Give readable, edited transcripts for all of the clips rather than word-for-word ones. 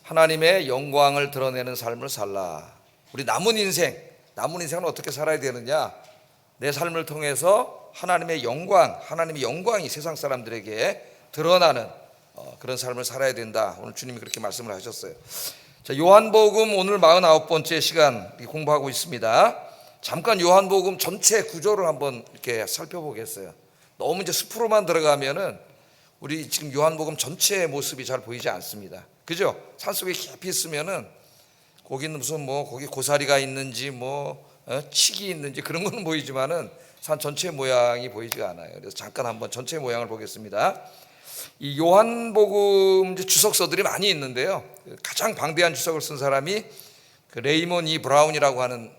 하나님의 영광을 드러내는 삶을 살라. 우리 남은 인생은 어떻게 살아야 되느냐? 내 삶을 통해서 하나님의 영광이 세상 사람들에게 드러나는 그런 삶을 살아야 된다. 오늘 주님이 그렇게 말씀을 하셨어요. 자, 요한복음 오늘 49번째 시간 공부하고 있습니다. 잠깐 요한복음 전체 구조를 한번 이렇게 살펴보겠어요. 너무 이제 숲으로만 들어가면은 우리 지금 요한복음 전체의 모습이 잘 보이지 않습니다. 그죠? 산속에 깊이 있으면은 거기는 무슨 거기 고사리가 있는지 칡이 있는지 그런 거는 보이지만은 산 전체 모양이 보이지가 않아요. 그래서 잠깐 한번 전체 모양을 보겠습니다. 이 요한복음 주석서들이 많이 있는데요. 가장 방대한 주석을 쓴 사람이 그 레이먼 E. 브라운이라고 하는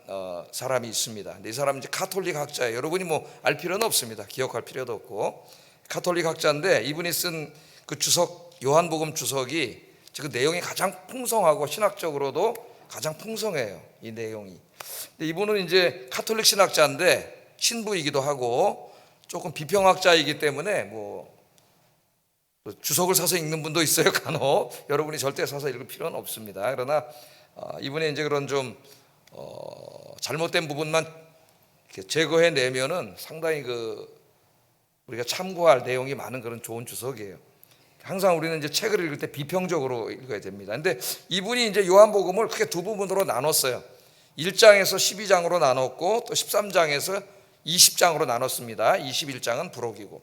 사람이 있습니다. 근데 이 사람은 이제 가톨릭 학자예요. 여러분이 알 필요는 없습니다. 기억할 필요도 없고 가톨릭 학자인데 이분이 쓴 그 주석 요한복음 주석이 그 내용이 가장 풍성하고 신학적으로도 가장 풍성해요. 이 내용이. 근데 이분은 이제 가톨릭 신학자인데 신부이기도 하고 조금 비평학자이기 때문에 주석을 사서 읽는 분도 있어요. 간혹 여러분이 절대 사서 읽을 필요는 없습니다. 그러나 이분의 이제 그런 좀 잘못된 부분만 제거해 내면은 상당히 우리가 참고할 내용이 많은 그런 좋은 주석이에요. 항상 우리는 이제 책을 읽을 때 비평적으로 읽어야 됩니다. 근데 이분이 이제 요한복음을 크게 두 부분으로 나눴어요. 1장에서 12장으로 나눴고 또 13장에서 20장으로 나눴습니다. 21장은 부록이고.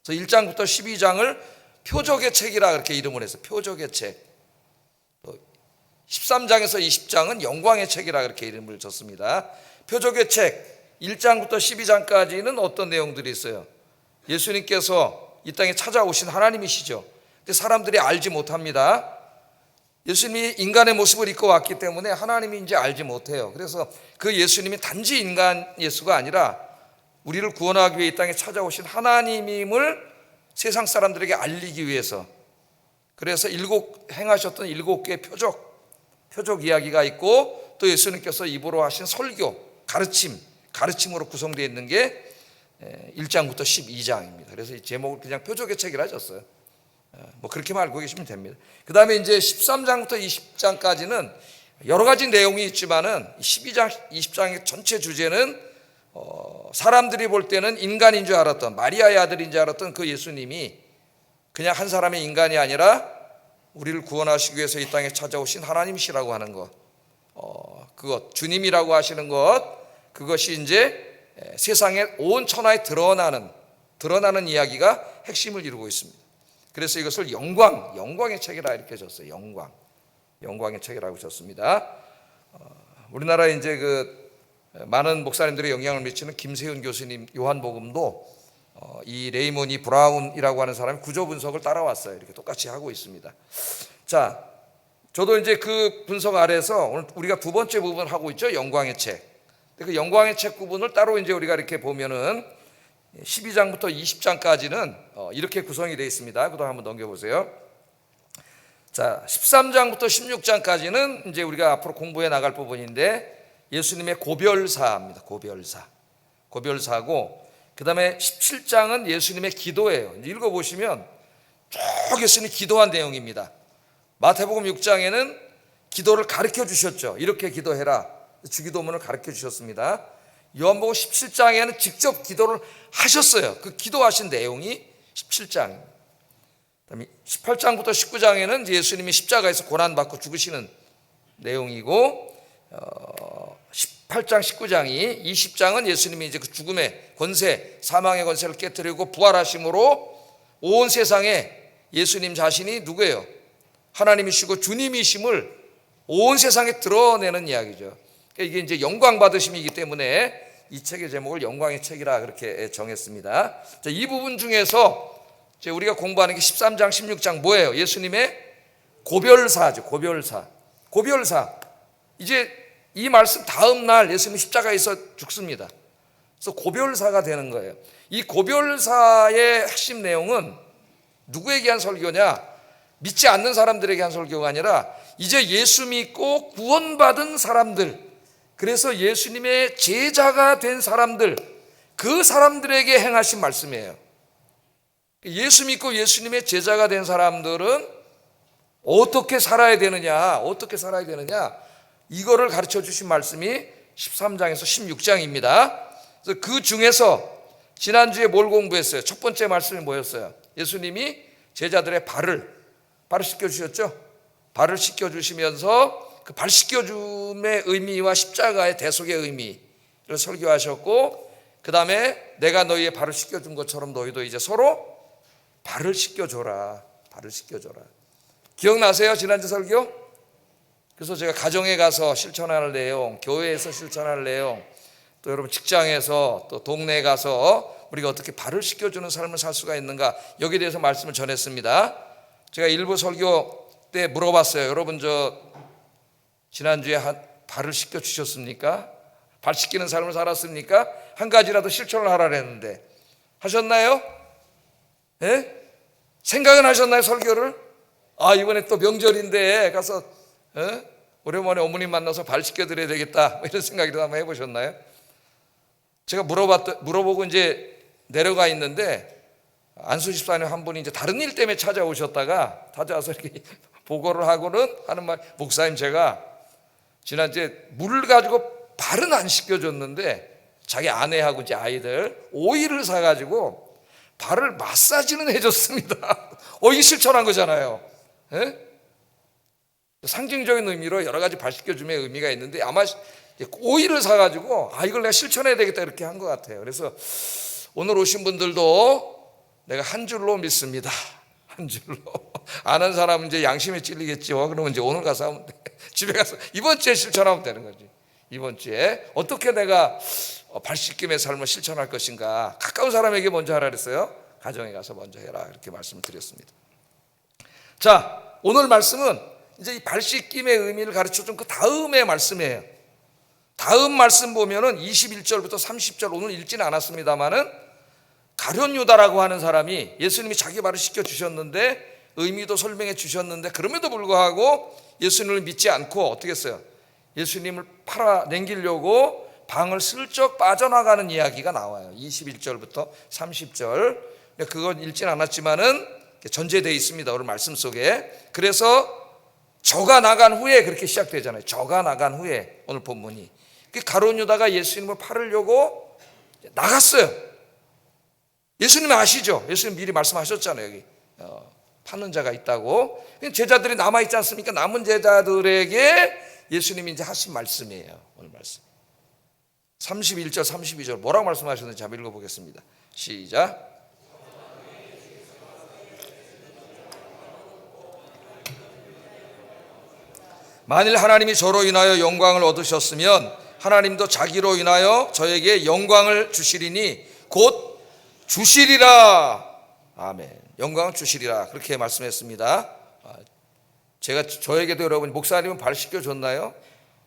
그래서 1장부터 12장을 표적의 책이라 그렇게 이름을 해서 표적의 책. 또 13장에서 20장은 영광의 책이라 그렇게 이름을 줬습니다. 표적의 책 1장부터 12장까지는 어떤 내용들이 있어요? 예수님께서 이 땅에 찾아오신 하나님이시죠. 근데 사람들이 알지 못합니다. 예수님이 인간의 모습을 입고 왔기 때문에 하나님인지 알지 못해요. 그래서 그 예수님이 단지 인간 예수가 아니라 우리를 구원하기 위해 이 땅에 찾아오신 하나님임을 세상 사람들에게 알리기 위해서, 그래서 행하셨던 7개의 표적 이야기가 있고 또 예수님께서 입으로 하신 설교, 가르침으로 구성되어 있는 게 1장부터 12장입니다. 그래서 이 제목을 그냥 표적의 책이라 줬어요. 그렇게만 알고 계시면 됩니다. 그 다음에 이제 13장부터 20장까지는 여러 가지 내용이 있지만은 12장, 20장의 전체 주제는 사람들이 볼 때는 인간인 줄 알았던, 마리아의 아들인 줄 알았던 그 예수님이 그냥 한 사람의 인간이 아니라 우리를 구원하시기 위해서 이 땅에 찾아오신 하나님이시라고 하는 것, 그것, 주님이라고 하시는 것, 그것이 이제 세상에 온 천하에 드러나는 이야기가 핵심을 이루고 있습니다. 그래서 이것을 영광의 책이라 이렇게 줬어요. 영광의 책이라고 줬습니다. 우리나라에 이제 많은 목사님들의 영향을 미치는 김세윤 교수님 요한복음도 이 레이먼 E. 브라운이라고 하는 사람이 구조 분석을 따라왔어요. 이렇게 똑같이 하고 있습니다. 자, 저도 이제 그 분석 아래서 오늘 우리가 두 번째 부분을 하고 있죠. 영광의 책. 그 영광의 책 부분을 따로 이제 우리가 이렇게 보면은 12장부터 20장까지는 이렇게 구성이 되어 있습니다. 그다음 한번 넘겨보세요. 자, 13장부터 16장까지는 이제 우리가 앞으로 공부해 나갈 부분인데 예수님의 고별사입니다. 고별사고, 그 다음에 17장은 예수님의 기도예요. 이제 읽어보시면 쭉 예수님이 기도한 내용입니다. 마태복음 6장에는 기도를 가르쳐 주셨죠. 이렇게 기도해라. 주기도문을 가르쳐 주셨습니다. 요한복음 17장에는 직접 기도를 하셨어요. 그 기도하신 내용이 17장입니다. 그다음에 18장부터 19장에는 예수님이 십자가에서 고난받고 죽으시는 내용이고, 18장, 19장이 20장은 예수님이 이제 그 죽음의 권세, 사망의 권세를 깨뜨리고 부활하심으로 온 세상에 예수님 자신이 누구예요? 하나님이시고 주님이심을 온 세상에 드러내는 이야기죠. 이게 이제 영광 받으심이기 때문에 이 책의 제목을 영광의 책이라 그렇게 정했습니다. 자, 이 부분 중에서 이제 우리가 공부하는 게 13장, 16장 뭐예요? 예수님의 고별사죠. 고별사. 이제 이 말씀 다음 날 예수님이 십자가에서 죽습니다. 그래서 고별사가 되는 거예요. 이 고별사의 핵심 내용은 누구에게 한 설교냐? 믿지 않는 사람들에게 한 설교가 아니라 이제 예수 믿고 구원받은 사람들, 그래서 예수님의 제자가 된 사람들, 그 사람들에게 행하신 말씀이에요. 예수 믿고 예수님의 제자가 된 사람들은 어떻게 살아야 되느냐, 어떻게 살아야 되느냐, 이거를 가르쳐 주신 말씀이 13장에서 16장입니다. 그래서 그 중에서 지난주에 뭘 공부했어요? 첫 번째 말씀이 뭐였어요? 예수님이 제자들의 발을 씻겨주셨죠? 발을 씻겨주시면서 그 발 씻겨줌의 의미와 십자가의 대속의 의미를 설교하셨고, 그 다음에 내가 너희의 발을 씻겨준 것처럼 너희도 이제 서로 발을 씻겨줘라. 발을 씻겨줘라. 기억나세요? 지난주 설교? 그래서 제가 가정에 가서 실천할 내용, 교회에서 실천할 내용, 또 여러분 직장에서 또 동네에 가서 우리가 어떻게 발을 씻겨주는 삶을 살 수가 있는가, 여기에 대해서 말씀을 전했습니다. 제가 일부 설교 때 물어봤어요. 여러분 지난주에 발을 씻겨주셨습니까? 발 씻기는 삶을 살았습니까? 한 가지라도 실천을 하라 했는데 하셨나요? 예? 생각은 하셨나요? 설교를? 이번에 또 명절인데 가서 오랜만에 어머님 만나서 발 씻겨드려야 되겠다, 이런 생각이라도 한번 해보셨나요? 제가 물어보고 이제 내려가 있는데 안수 집사님 한 분이 이제 다른 일 때문에 찾아와서 이렇게 보고를 하고는 하는 말, 목사님 제가 지난주에 물을 가지고 발은 안 씻겨줬는데 자기 아내하고 이제 아이들 오일을 사가지고 발을 마사지는 해줬습니다. 이게 실천한 거잖아요. 예? 상징적인 의미로 여러 가지 발 씻겨줌의 의미가 있는데 아마 오일을 사가지고 이걸 내가 실천해야 되겠다 이렇게 한 것 같아요. 그래서 오늘 오신 분들도 내가 한 줄로 믿습니다. 한 줄로. 아는 사람은 이제 양심에 찔리겠죠. 그러면 이제 오늘 가서 하면 돼. 집에 가서 이번 주에 실천하면 되는 거지. 이번 주에 어떻게 내가 발 씻김의 삶을 실천할 것인가, 가까운 사람에게 먼저 하라 그랬어요. 가정에 가서 먼저 해라, 이렇게 말씀을 드렸습니다. 자, 오늘 말씀은 이제 이 발 씻김의 의미를 가르쳐준 그 다음의 말씀이에요. 다음 말씀 보면은 21절부터 30절, 오늘 읽지는 않았습니다만은 가룟 유다라고 하는 사람이 예수님이 자기 발을 씻겨 주셨는데, 의미도 설명해 주셨는데, 그럼에도 불구하고 예수님을 믿지 않고 어떻게 했어요? 예수님을 팔아 넘기려고 방을 슬쩍 빠져나가는 이야기가 나와요. 21절부터 30절. 그건 읽지는 않았지만은 전제되어 있습니다, 오늘 말씀 속에. 그래서 저가 나간 후에 그렇게 시작되잖아요. 저가 나간 후에 오늘 본문이. 가룟 유다가 예수님을 팔으려고 나갔어요. 예수님이 아시죠? 예수님 미리 말씀하셨잖아요. 여기 파는 자가 있다고. 제자들이 남아있지 않습니까? 남은 제자들에게 예수님이 이제 하신 말씀이에요, 오늘 말씀. 31절 32절 뭐라고 말씀하셨는지 한번 읽어보겠습니다. 시작. 만일 하나님이 저로 인하여 영광을 얻으셨으면 하나님도 자기로 인하여 저에게 영광을 주시리니 곧 주시리라. 아멘. 영광을 주시리라, 그렇게 말씀했습니다. 제가 저에게도 여러분, 목사님은 발 씻겨줬나요?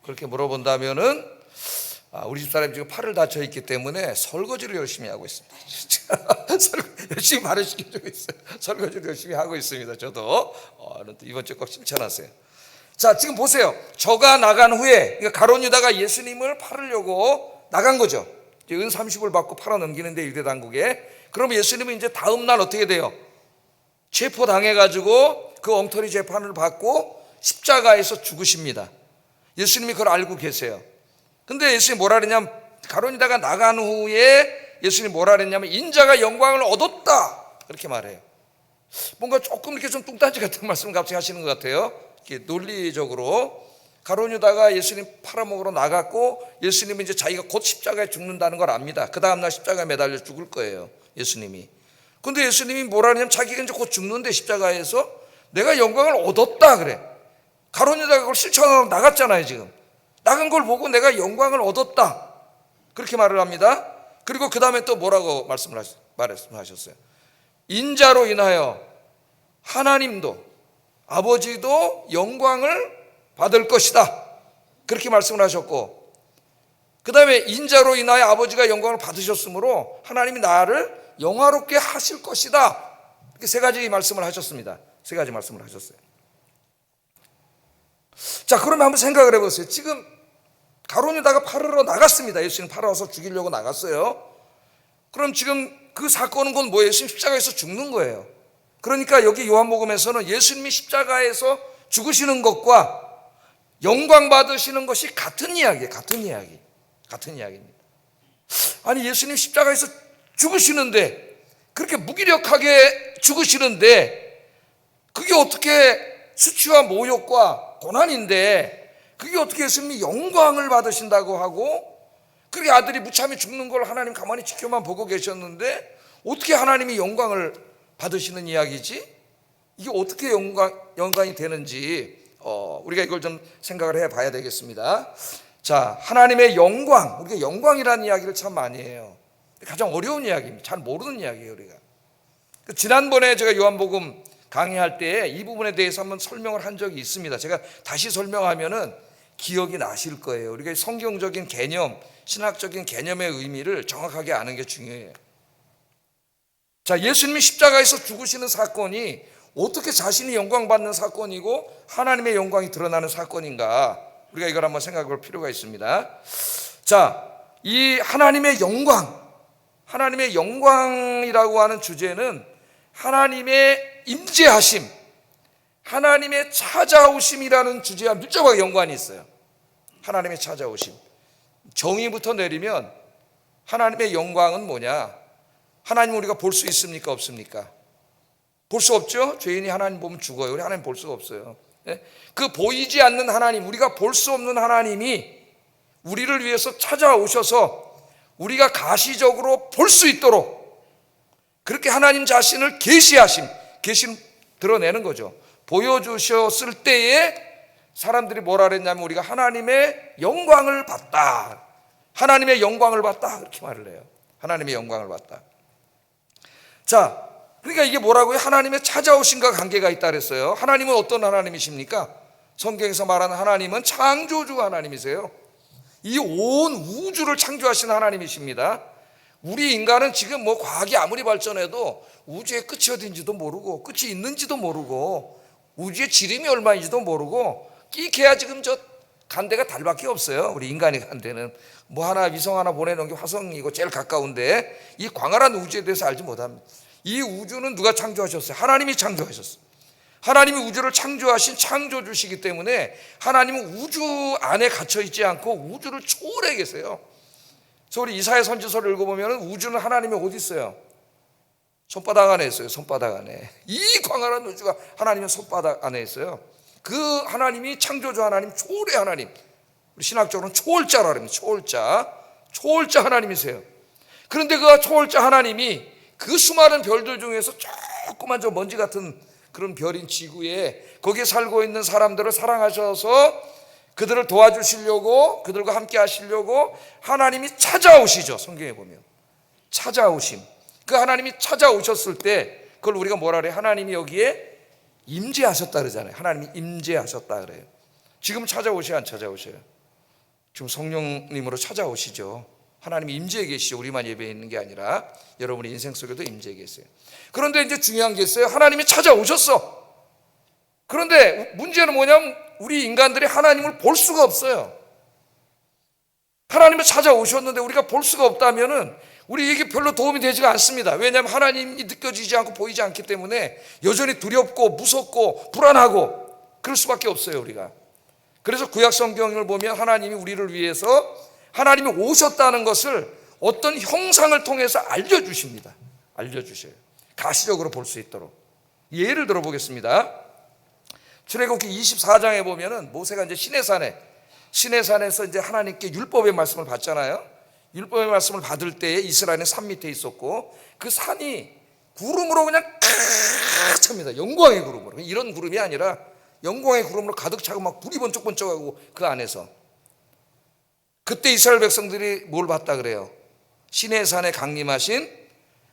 그렇게 물어본다면은 우리 집사람이 지금 팔을 다쳐 있기 때문에 설거지를 열심히 하고 있습니다. 열심히 발을 씻겨주고 있어요. 설거지를 열심히 하고 있습니다. 저도 이번 주에 꼭 실천하세요. 자, 지금 보세요. 저가 나간 후에, 그러니까 가룟 유다가 예수님을 팔으려고 나간 거죠. 은 30을 받고 팔아 넘기는데 유대 당국에. 그러면 예수님은 이제 다음 날 어떻게 돼요? 체포당해가지고 그 엉터리 재판을 받고 십자가에서 죽으십니다. 예수님이 그걸 알고 계세요. 근데 예수님이 뭐라 그랬냐면, 가룟 유다가 나간 후에 예수님이 뭐라 그랬냐면 인자가 영광을 얻었다, 그렇게 말해요. 뭔가 조금 이렇게 좀 뚱딴지 같은 말씀을 갑자기 하시는 것 같아요. 이렇게 논리적으로. 가룟 유다가 예수님 팔아먹으러 나갔고, 예수님은 이제 자기가 곧 십자가에 죽는다는 걸 압니다. 그 다음날 십자가에 매달려 죽을 거예요, 예수님이. 근데 예수님이 뭐라 하냐면 자기가 이제 곧 죽는데 십자가에서 내가 영광을 얻었다 그래. 가룟 유다가 그걸 실천하고 나갔잖아요. 지금 나간 걸 보고 내가 영광을 얻었다, 그렇게 말을 합니다. 그리고 그 다음에 또 뭐라고 말씀하셨어요? 인자로 인하여 하나님도, 아버지도 영광을 받을 것이다, 그렇게 말씀을 하셨고, 그 다음에 인자로 인하여 아버지가 영광을 받으셨으므로 하나님이 나를 영화롭게 하실 것이다, 이렇게 세 가지 말씀을 하셨습니다. 세 가지 말씀을 하셨어요. 자, 그러면 한번 생각을 해보세요. 지금 가룟 유다가 팔으러 나갔습니다. 예수님 팔아서 죽이려고 나갔어요. 그럼 지금 그 사건은 곧 뭐예요? 예수님 십자가에서 죽는 거예요. 그러니까 여기 요한복음에서는 예수님이 십자가에서 죽으시는 것과 영광 받으시는 것이 같은 이야기예요. 같은 이야기입니다. 아니, 예수님 십자가에서 죽으시는데, 그렇게 무기력하게 죽으시는데, 그게 어떻게 수치와 모욕과 고난인데, 그게 어떻게 예수님이 영광을 받으신다고 하고, 그렇게 아들이 무참히 죽는 걸 하나님 가만히 지켜만 보고 계셨는데, 어떻게 하나님이 영광을 받으시는 이야기지? 이게 어떻게 영광이 되는지 우리가 이걸 좀 생각을 해봐야 되겠습니다. 자, 하나님의 영광, 우리가 영광이라는 이야기를 참 많이 해요. 가장 어려운 이야기입니다. 잘 모르는 이야기예요, 우리가. 지난번에 제가 요한복음 강의할 때 이 부분에 대해서 한번 설명을 한 적이 있습니다. 제가 다시 설명하면은 기억이 나실 거예요. 우리가 성경적인 개념, 신학적인 개념의 의미를 정확하게 아는 게 중요해요. 자, 예수님이 십자가에서 죽으시는 사건이 어떻게 자신이 영광받는 사건이고 하나님의 영광이 드러나는 사건인가, 우리가 이걸 한번 생각해 볼 필요가 있습니다. 자, 이 하나님의 영광이라고 하는 주제는 하나님의 임재하심, 하나님의 찾아오심이라는 주제와 밀접하게 연관이 있어요. 하나님의 찾아오심. 정의부터 내리면 하나님의 영광은 뭐냐? 하나님 우리가 볼 수 있습니까? 없습니까? 볼 수 없죠? 죄인이 하나님 보면 죽어요. 우리 하나님 볼 수가 없어요. 그 보이지 않는 하나님, 우리가 볼 수 없는 하나님이 우리를 위해서 찾아오셔서 우리가 가시적으로 볼 수 있도록 그렇게 하나님 자신을 계시하심 드러내는 거죠. 보여주셨을 때에 사람들이 뭐라 그랬냐면 우리가 하나님의 영광을 봤다. 하나님의 영광을 봤다. 그렇게 말을 해요. 하나님의 영광을 봤다. 자, 그러니까 이게 뭐라고요? 하나님의 찾아오심과 관계가 있다 그랬어요. 하나님은 어떤 하나님이십니까? 성경에서 말하는 하나님은 창조주 하나님이세요. 이 온 우주를 창조하신 하나님이십니다. 우리 인간은 지금 뭐 과학이 아무리 발전해도 우주의 끝이 어딘지도 모르고 끝이 있는지도 모르고 우주의 지름이 얼마인지도 모르고 끼케야 지금 저 간대가 달밖에 없어요. 우리 인간의 간대는 뭐 하나 위성 하나 보내놓은 게 화성이고 제일 가까운데 이 광활한 우주에 대해서 알지 못합니다. 이 우주는 누가 창조하셨어요? 하나님이 창조하셨어요. 하나님이 우주를 창조하신 창조주시기 때문에 하나님은 우주 안에 갇혀 있지 않고 우주를 초월해 계세요. 그래서 우리 이사야 선지서를 읽어보면 우주는 하나님이 어디 있어요? 손바닥 안에 있어요. 손바닥 안에. 이 광활한 우주가 하나님의 손바닥 안에 있어요. 그 하나님이 창조주 하나님, 초월의 하나님, 우리 신학적으로는 초월자라고 합니다. 초월자 하나님이세요. 그런데 그 초월자 하나님이 그 수많은 별들 중에서 조그만 저 먼지 같은 그런 별인 지구에 거기에 살고 있는 사람들을 사랑하셔서 그들을 도와주시려고, 그들과 함께 하시려고 하나님이 찾아오시죠. 성경에 보면 찾아오심. 그 하나님이 찾아오셨을 때 그걸 우리가 뭐라 그래요? 하나님이 여기에 임재하셨다 그러잖아요. 하나님이 임재하셨다 그래요. 지금 찾아오셔요? 안 찾아오셔요? 지금 성령님으로 찾아오시죠. 하나님이 임재해 계시죠. 우리만 예배에 있는 게 아니라 여러분의 인생 속에도 임재해 계세요. 그런데 이제 중요한 게 있어요. 하나님이 찾아오셨어. 그런데 문제는 뭐냐면 우리 인간들이 하나님을 볼 수가 없어요. 하나님을 찾아오셨는데 우리가 볼 수가 없다면은 우리에게 별로 도움이 되지가 않습니다. 왜냐하면 하나님이 느껴지지 않고 보이지 않기 때문에 여전히 두렵고 무섭고 불안하고 그럴 수밖에 없어요, 우리가. 그래서 구약 성경을 보면 하나님이 우리를 위해서 하나님이 오셨다는 것을 어떤 형상을 통해서 알려주십니다. 알려주셔요. 가시적으로 볼 수 있도록. 예를 들어보겠습니다. 출애굽기 24장에 보면은 모세가 이제 시내산에서 이제 하나님께 율법의 말씀을 받잖아요. 율법의 말씀을 받을 때에 이스라엘은 산 밑에 있었고 그 산이 구름으로 그냥 가득 찹니다. 영광의 구름으로. 이런 구름이 아니라 영광의 구름으로 가득 차고 막 불이 번쩍번쩍하고 그 안에서. 그때 이스라엘 백성들이 뭘 봤다 그래요? 시내산에 강림하신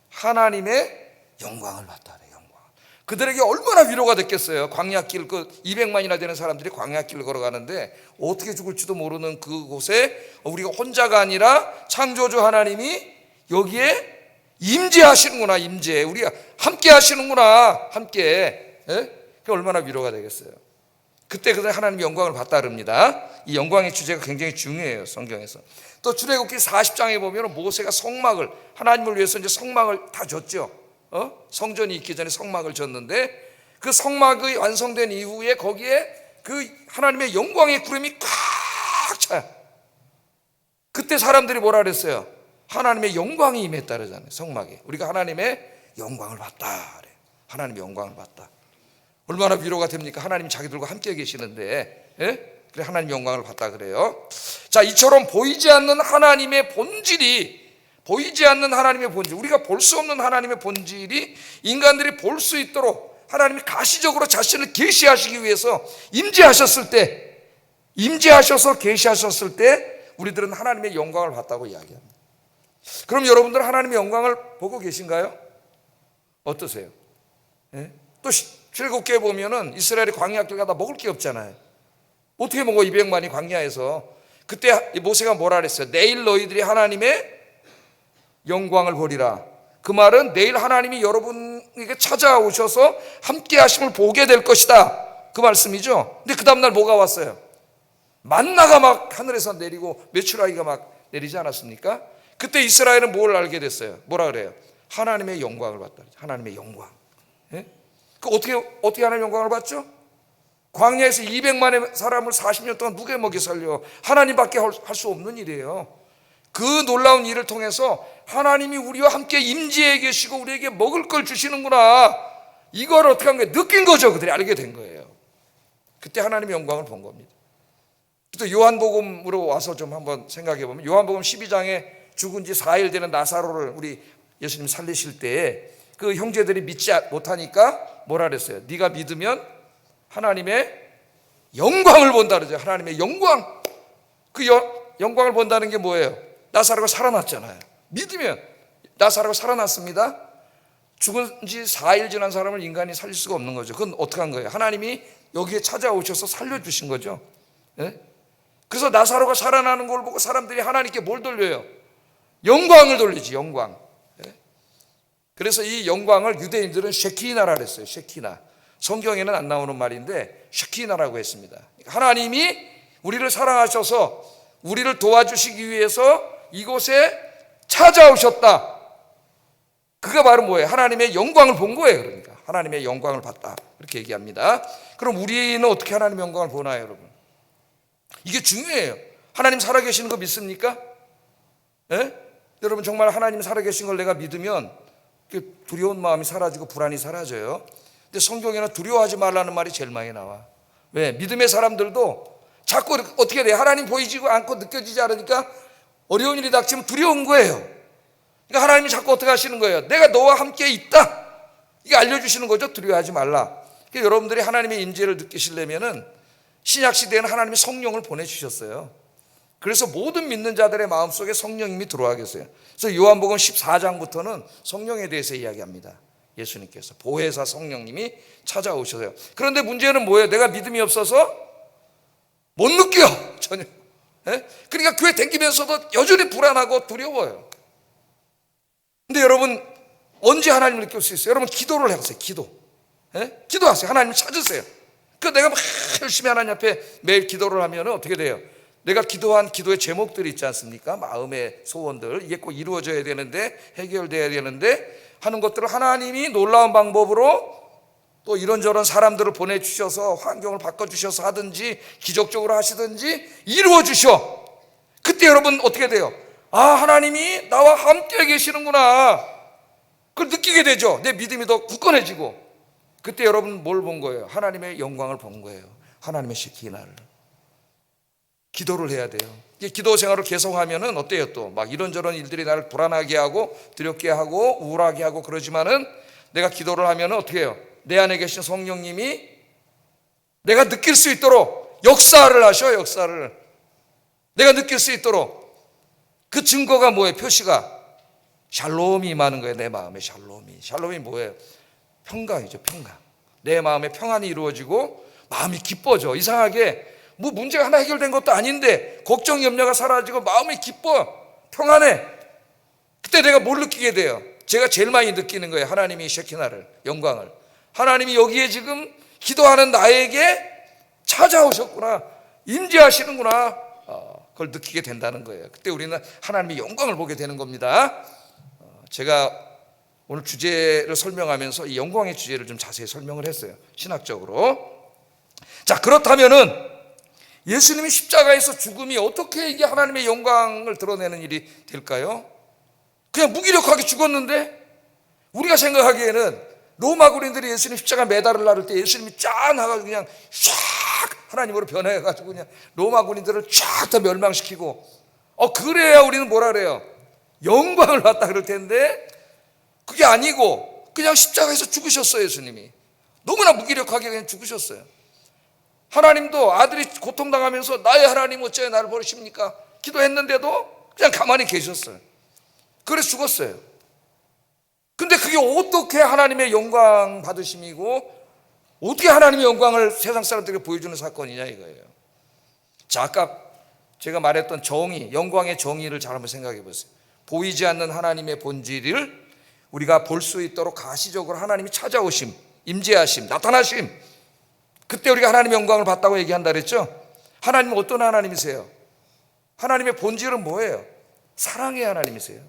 하나님의 영광을 봤다 그래요. 영광. 그들에게 얼마나 위로가 됐겠어요. 광야길 200만이나 되는 사람들이 광야길을 걸어가는데 어떻게 죽을지도 모르는 그곳에 우리가 혼자가 아니라 창조주 하나님이 여기에 임재하시는구나. 임재. 우리가 함께 하시는구나. 함께. 그게 얼마나 위로가 되겠어요. 그때 그들 하나님의 영광을 봤다 그럽니다. 이 영광의 주제가 굉장히 중요해요, 성경에서. 또 출애굽기 40장에 보면 모세가 성막을 하나님을 위해서 이제 성막을 다 줬죠. 성전이 있기 전에 성막을 줬는데 그 성막이 완성된 이후에 거기에 그 하나님의 영광의 구름이 꽉 차요. 그때 사람들이 뭐라 그랬어요? 하나님의 영광이 임했다 그러잖아요. 성막에 우리가 하나님의 영광을 봤다 그래요. 하나님의 영광을 봤다. 얼마나 위로가 됩니까? 하나님이 자기들과 함께 계시는데, 예? 그래, 하나님의 영광을 봤다 그래요. 자, 이처럼 보이지 않는 하나님의 본질이, 보이지 않는 하나님의 본질, 우리가 볼 수 없는 하나님의 본질이 인간들이 볼 수 있도록 하나님이 가시적으로 자신을 계시하시기 위해서 임재하셨을 때, 임재하셔서 계시하셨을 때 우리들은 하나님의 영광을 봤다고 이야기합니다. 그럼 여러분들 하나님의 영광을 보고 계신가요? 어떠세요? 예? 또 출애굽기에 보면은 이스라엘이 광야길 가다 먹을 게 없잖아요. 어떻게 먹어? 200만이 광야에서. 그때 모세가 뭐라 그랬어요? 내일 너희들이 하나님의 영광을 보리라. 그 말은 내일 하나님이 여러분에게 찾아오셔서 함께 하심을 보게 될 것이다, 그 말씀이죠. 근데 그 다음날 뭐가 왔어요? 만나가 막 하늘에서 내리고 메추라기가 막 내리지 않았습니까? 그때 이스라엘은 뭘 알게 됐어요? 뭐라 그래요? 하나님의 영광을 봤다. 하나님의 영광. 예? 그 어떻게 하나님의 영광을 봤죠? 광야에서 200만의 사람을 40년 동안 누게 먹여 살려? 하나님밖에 할 수 없는 일이에요. 그 놀라운 일을 통해서 하나님이 우리와 함께 임재해 계시고 우리에게 먹을 걸 주시는구나, 이걸 어떻게 한 거예요? 느낀 거죠. 그들이 알게 된 거예요. 그때 하나님의 영광을 본 겁니다. 또 요한복음으로 와서 좀 한번 생각해 보면, 요한복음 12장에 죽은 지 4일 되는 나사로를 우리 예수님 살리실 때 그 형제들이 믿지 못하니까 뭐라 그랬어요? 네가 믿으면 하나님의 영광을 본다 그러죠. 하나님의 영광. 그 영광을 본다는 게 뭐예요? 나사로가 살아났잖아요. 믿으면 나사로가 살아났습니다. 죽은 지 4일 지난 사람을 인간이 살릴 수가 없는 거죠. 그건 어떻게 한 거예요? 하나님이 여기에 찾아오셔서 살려주신 거죠. 예? 그래서 나사로가 살아나는 걸 보고 사람들이 하나님께 뭘 돌려요? 영광을 돌리지, 영광. 예? 그래서 이 영광을 유대인들은 쉐키나라 그랬어요. 쉐키나. 성경에는 안 나오는 말인데 쉐키나라고 했습니다. 하나님이 우리를 사랑하셔서 우리를 도와주시기 위해서 이곳에 찾아오셨다. 그가 바로 뭐예요? 하나님의 영광을 본 거예요. 그러니까 하나님의 영광을 봤다, 이렇게 얘기합니다. 그럼 우리는 어떻게 하나님의 영광을 보나요, 여러분? 이게 중요해요. 하나님 살아계시는 거 믿습니까? 예? 여러분, 정말 하나님 살아계신 걸 내가 믿으면 두려운 마음이 사라지고 불안이 사라져요. 근데 성경에는 두려워하지 말라는 말이 제일 많이 나와. 왜? 믿음의 사람들도 자꾸 어떻게 돼? 하나님 보이지 않고 느껴지지 않으니까 어려운 일이 닥치면 두려운 거예요. 그러니까 하나님이 자꾸 어떻게 하시는 거예요? 내가 너와 함께 있다, 이게 알려주시는 거죠. 두려워하지 말라. 그러니까 여러분들이 하나님의 임재를 느끼시려면은 신약 시대에는 하나님이 성령을 보내주셨어요. 그래서 모든 믿는 자들의 마음속에 성령님이 들어와 계세요. 그래서 요한복음 14장부터는 성령에 대해서 이야기합니다. 예수님께서 보혜사 성령님이 찾아오셔서요. 그런데 문제는 뭐예요? 내가 믿음이 없어서 못 느껴, 전혀. 예? 그러니까 교회 다니면서도 여전히 불안하고 두려워요. 근데 여러분, 언제 하나님을 느낄 수 있어요? 여러분, 기도를 해보세요. 기도. 예? 기도하세요. 하나님 찾으세요. 그 내가 막 열심히 하나님 앞에 매일 기도를 하면 어떻게 돼요? 내가 기도한 기도의 제목들이 있지 않습니까? 마음의 소원들, 이게 꼭 이루어져야 되는데, 해결돼야 되는데 하는 것들을 하나님이 놀라운 방법으로 또 이런저런 사람들을 보내주셔서 환경을 바꿔주셔서 하든지 기적적으로 하시든지 이루어주셔. 그때 여러분 어떻게 돼요? 아, 하나님이 나와 함께 계시는구나, 그걸 느끼게 되죠. 내 믿음이 더 굳건해지고. 그때 여러분 뭘 본 거예요? 하나님의 영광을 본 거예요. 하나님의 시키나를. 기도를 해야 돼요. 기도 생활을 계속하면은 어때요? 또 막 이런저런 일들이 나를 불안하게 하고 두렵게 하고 우울하게 하고 그러지만은 내가 기도를 하면은 어떻게 해요? 내 안에 계신 성령님이 내가 느낄 수 있도록 역사를 하셔. 역사를 내가 느낄 수 있도록. 그 증거가 뭐예요? 표시가 샬롬이 임하는 거예요. 내 마음에 샬롬이 뭐예요? 평강이죠. 평강. 내 마음에 평안이 이루어지고 마음이 기뻐져. 이상하게 뭐 문제가 하나 해결된 것도 아닌데 걱정 염려가 사라지고 마음이 기뻐, 평안해. 그때 내가 뭘 느끼게 돼요? 제가 제일 많이 느끼는 거예요. 하나님이 쉐키나를, 영광을. 하나님이 여기에 지금 기도하는 나에게 찾아오셨구나, 임재하시는구나, 그걸 느끼게 된다는 거예요. 그때 우리는 하나님의 영광을 보게 되는 겁니다. 제가 오늘 주제를 설명하면서 이 영광의 주제를 좀 자세히 설명을 했어요, 신학적으로. 자, 그렇다면은 예수님이 십자가에서 죽음이 어떻게 이게 하나님의 영광을 드러내는 일이 될까요? 그냥 무기력하게 죽었는데, 우리가 생각하기에는 로마 군인들이 예수님 십자가 매달을 나를 때 예수님이 쫙 나가서 그냥 샥 하나님으로 변해가지고 그냥 로마 군인들을 쫙 다 멸망시키고, 그래야 우리는 뭐라 그래요? 영광을 받다 그럴 텐데, 그게 아니고 그냥 십자가에서 죽으셨어요. 예수님이 너무나 무기력하게 그냥 죽으셨어요. 하나님도 아들이 고통당하면서 나의 하나님 어찌하여 나를 버리십니까? 기도했는데도 그냥 가만히 계셨어요. 그래서 죽었어요. 근데 그게 어떻게 하나님의 영광 받으심이고 어떻게 하나님의 영광을 세상 사람들에게 보여주는 사건이냐 이거예요. 자, 아까 제가 말했던 정의, 영광의 정의를 잘 한번 생각해 보세요. 보이지 않는 하나님의 본질을 우리가 볼 수 있도록 가시적으로 하나님이 찾아오심, 임재하심, 나타나심, 그때 우리가 하나님의 영광을 봤다고 얘기한다 그랬죠. 하나님은 어떤 하나님이세요? 하나님의 본질은 뭐예요? 사랑의 하나님이세요.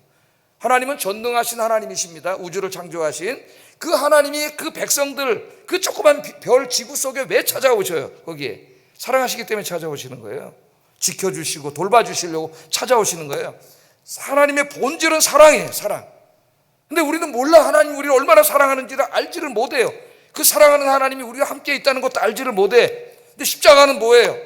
하나님은 전능하신 하나님이십니다. 우주를 창조하신 그 하나님이 그 백성들, 그 조그만 별 지구 속에 왜 찾아오셔요? 거기에 사랑하시기 때문에 찾아오시는 거예요. 지켜주시고 돌봐주시려고 찾아오시는 거예요. 하나님의 본질은 사랑이에요. 사랑. 근데 우리는 몰라. 하나님이 우리를 얼마나 사랑하는지를 알지를 못해요. 그 사랑하는 하나님이 우리와 함께 있다는 것도 알지를 못해. 근데 십자가는 뭐예요?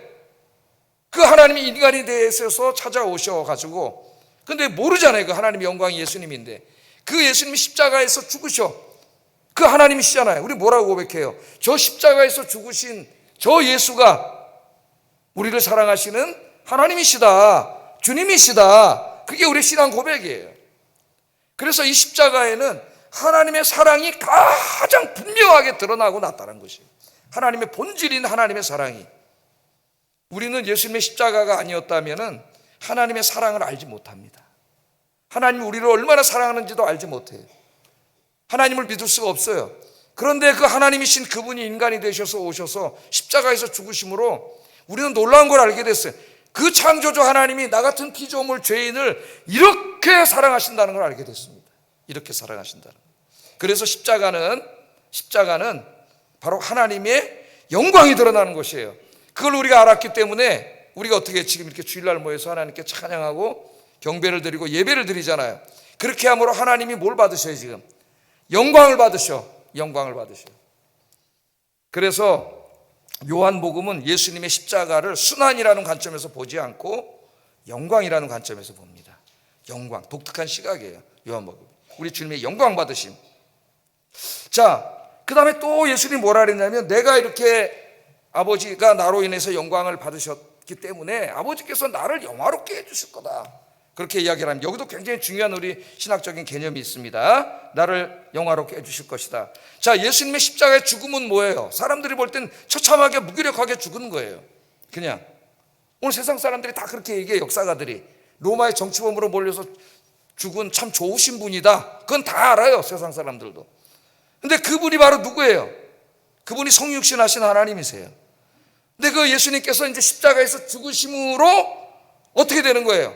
그 하나님이 인간이 되셔서 찾아오셔가지고, 근데 모르잖아요. 그 하나님의 영광이 예수님인데, 그 예수님이 십자가에서 죽으셔. 그 하나님이시잖아요. 우리 뭐라고 고백해요? 저 십자가에서 죽으신 저 예수가 우리를 사랑하시는 하나님이시다, 주님이시다. 그게 우리 신앙 고백이에요. 그래서 이 십자가에는 하나님의 사랑이 가장 분명하게 드러나고 나타난 것이에요. 하나님의 본질인 하나님의 사랑이. 우리는 예수님의 십자가가 아니었다면 하나님의 사랑을 알지 못합니다. 하나님이 우리를 얼마나 사랑하는지도 알지 못해요. 하나님을 믿을 수가 없어요. 그런데 그 하나님이신 그분이 인간이 되셔서 오셔서 십자가에서 죽으심으로 우리는 놀라운 걸 알게 됐어요. 그 창조주 하나님이 나 같은 피조물 죄인을 이렇게 사랑하신다는 걸 알게 됐습니다. 이렇게 사랑하신다는 걸. 그래서 십자가는 바로 하나님의 영광이 드러나는 것이에요. 그걸 우리가 알았기 때문에 우리가 어떻게 지금 이렇게 주일날 모여서 하나님께 찬양하고 경배를 드리고 예배를 드리잖아요. 그렇게 함으로 하나님이 뭘 받으셔요? 지금 영광을 받으셔. 영광을 받으셔. 그래서 요한복음은 예수님의 십자가를 순환이라는 관점에서 보지 않고 영광이라는 관점에서 봅니다. 영광, 독특한 시각이에요. 요한복음. 우리 주님의 영광 받으심. 자, 그 다음에 또 예수님이 뭐라 그랬냐면, 내가 이렇게 아버지가 나로 인해서 영광을 받으셨기 때문에 아버지께서 나를 영화롭게 해주실 거다, 그렇게 이야기를 합니다. 여기도 굉장히 중요한 우리 신학적인 개념이 있습니다. 나를 영화롭게 해주실 것이다. 자, 예수님의 십자가의 죽음은 뭐예요? 사람들이 볼 땐 처참하게 무기력하게 죽은 거예요. 그냥 오늘 세상 사람들이 다 그렇게 얘기해요. 역사가들이 로마의 정치범으로 몰려서 죽은 참 좋으신 분이다, 그건 다 알아요, 세상 사람들도. 근데 그분이 바로 누구예요? 그분이 성육신 하신 하나님이세요. 근데 그 예수님께서 이제 십자가에서 죽으심으로 어떻게 되는 거예요?